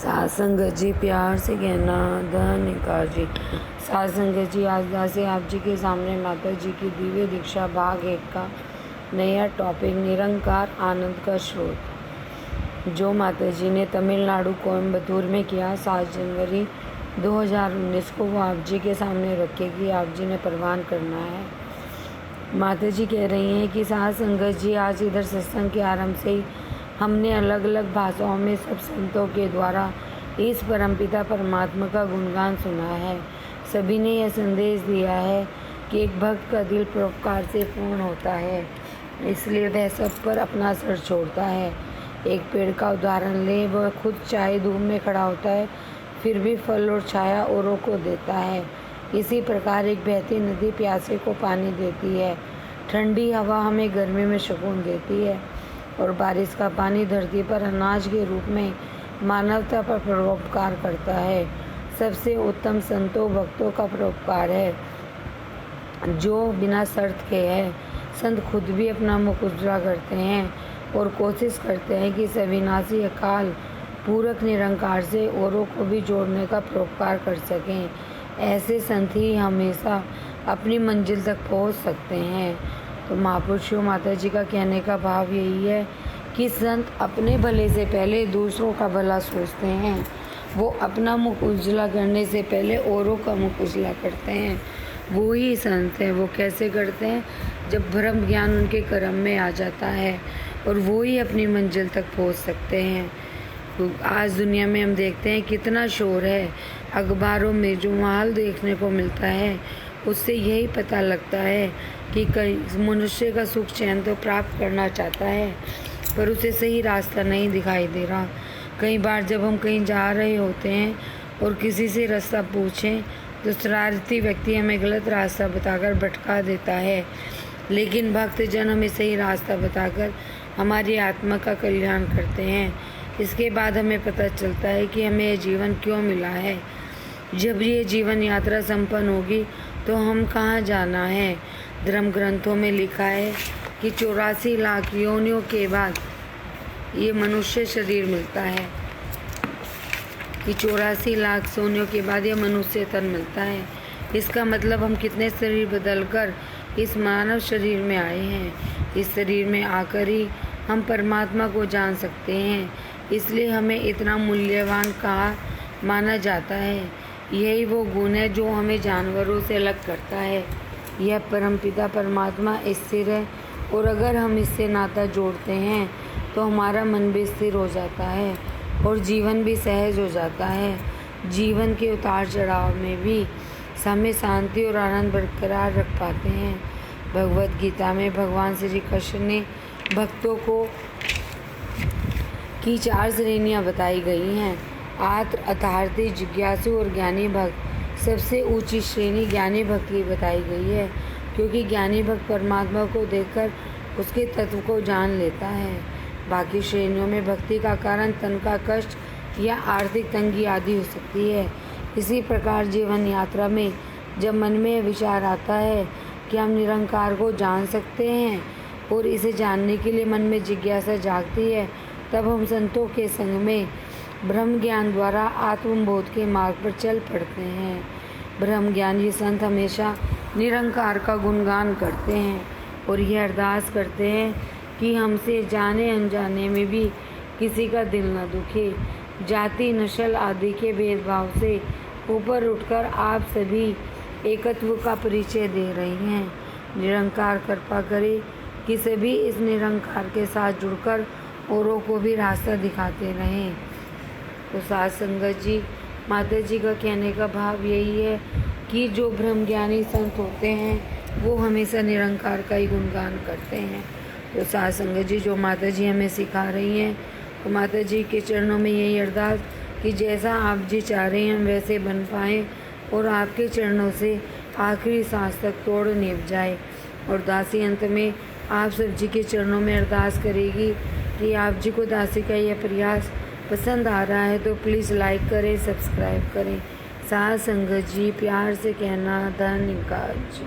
साध संगत जी प्यार से कहना धन्यकार जी। साध संगत जी आज दासी आप जी के सामने माता जी की दिव्य दीक्षा भाग 1 का नया टॉपिक निरंकार आनंद का स्रोत, जो माता जी ने तमिलनाडु कोयम्बतूर में किया 7 जनवरी 2019 को, वो आप जी के सामने रखेगी। आप जी ने प्रवान करना है। माता जी कह रही हैं कि साध संगत जी आज इधर सत्संग के आरंभ से ही हमने अलग अलग भाषाओं में सब संतों के द्वारा इस परमपिता परमात्मा का गुणगान सुना है। सभी ने यह संदेश दिया है कि एक भक्त का दिल परोपकार से पूर्ण होता है, इसलिए वह सब पर अपना सर छोड़ता है। एक पेड़ का उदाहरण लें, वह खुद चाहे धूप में खड़ा होता है, फिर भी फल और छाया औरों को देता है। इसी प्रकार एक बहती नदी प्यासे को पानी देती है, ठंडी हवा हमें गर्मी में सुकून देती है, और बारिश का पानी धरती पर अनाज के रूप में मानवता पर परोपकार करता है। सबसे उत्तम संतों भक्तों का परोपकार है, जो बिना शर्त के है। संत खुद भी अपना मुख उजला करते हैं और कोशिश करते हैं कि अविनाशी अकाल पूरक निरंकार से औरों को भी जोड़ने का परोपकार कर सकें। ऐसे संत ही हमेशा अपनी मंजिल तक पहुंच सकते हैं। तो महापुरुषों माता जी का कहने का भाव यही है कि संत अपने भले से पहले दूसरों का भला सोचते हैं। वो अपना मुख उजला करने से पहले औरों का मुख उजला करते हैं। वो ही संत हैं। वो कैसे करते हैं? जब ब्रह्म ज्ञान उनके कर्म में आ जाता है, और वो ही अपनी मंजिल तक पहुंच सकते हैं। तो आज दुनिया में हम देखते हैं कितना शोर है। अखबारों में जो माहौल देखने को मिलता है, उससे यही पता लगता है कि मनुष्य का सुख चैन तो प्राप्त करना चाहता है, पर उसे सही रास्ता नहीं दिखाई दे रहा। कई बार जब हम कहीं जा रहे होते हैं और किसी से रास्ता पूछें, तो शरारती व्यक्ति हमें गलत रास्ता बताकर भटका देता है, लेकिन भक्त जन हमें सही रास्ता बताकर हमारी आत्मा का कल्याण करते हैं। इसके बाद हमें पता चलता है कि हमें यह जीवन क्यों मिला है। जब ये जीवन यात्रा संपन्न होगी तो हम कहाँ जाना है। धर्म ग्रंथों में लिखा है कि 84 लाख योनियों के बाद ये मनुष्य शरीर मिलता है, कि 84 लाख सोनियों के बाद ये मनुष्य तन मिलता है। इसका मतलब हम कितने शरीर बदलकर इस मानव शरीर में आए हैं। इस शरीर में आकर ही हम परमात्मा को जान सकते हैं, इसलिए हमें इतना मूल्यवान कहा माना जाता है। यही वो गुण है जो हमें जानवरों से अलग करता है। यह परमपिता परमात्मा स्थिर है, और अगर हम इससे नाता जोड़ते हैं तो हमारा मन भी स्थिर हो जाता है और जीवन भी सहज हो जाता है। जीवन के उतार चढ़ाव में भी हमें शांति और आनंद बरकरार रख पाते हैं। भगवत गीता में भगवान श्री कृष्ण ने भक्तों को की 4 श्रेणियाँ बताई गई हैं। आत्र, अर्थार्थी, जिज्ञासु और ज्ञानी भक्त। सबसे ऊंची श्रेणी ज्ञानी भक्त की बताई गई है, क्योंकि ज्ञानी भक्त परमात्मा को देखकर उसके तत्व को जान लेता है। बाकी श्रेणियों में भक्ति का कारण तन का कष्ट या आर्थिक तंगी आदि हो सकती है। इसी प्रकार जीवन यात्रा में जब मन में विचार आता है कि हम निरंकार को जान सकते हैं, और इसे जानने के लिए मन में जिज्ञासा जागती है, तब हम संतों के संग में ब्रह्म ज्ञान द्वारा आत्मबोध के मार्ग पर चल पड़ते हैं। ब्रह्म ज्ञानी संत हमेशा निरंकार का गुणगान करते हैं और यह अरदास करते हैं कि हमसे जाने अनजाने में भी किसी का दिल न दुखे। जाति, नस्ल आदि के भेदभाव से ऊपर उठकर आप सभी एकत्व का परिचय दे रही हैं। निरंकार कृपा करे कि सभी इस निरंकार के साथ जुड़कर औरों को भी रास्ता दिखाते रहें। तो साध संगत जी माता जी का कहने का भाव यही है कि जो ब्रह्मज्ञानी संत होते हैं वो हमेशा निरंकार का ही गुणगान करते हैं। तो साध संगत जी जो माता जी हमें सिखा रही हैं, तो माता जी के चरणों में यही अरदास कि जैसा आप जी चाह रहे हैं हम वैसे बन पाएँ, और आपके चरणों से आखिरी सांस तक तोड़ निभ जाए। और दासी अंत में आप सब जी के चरणों में अरदास करेगी कि आप जी को दासी का यह प्रयास पसंद आ रहा है तो प्लीज़ लाइक करें, सब्सक्राइब करें। साध संगत जी प्यार से कहना धन्यवाद जी।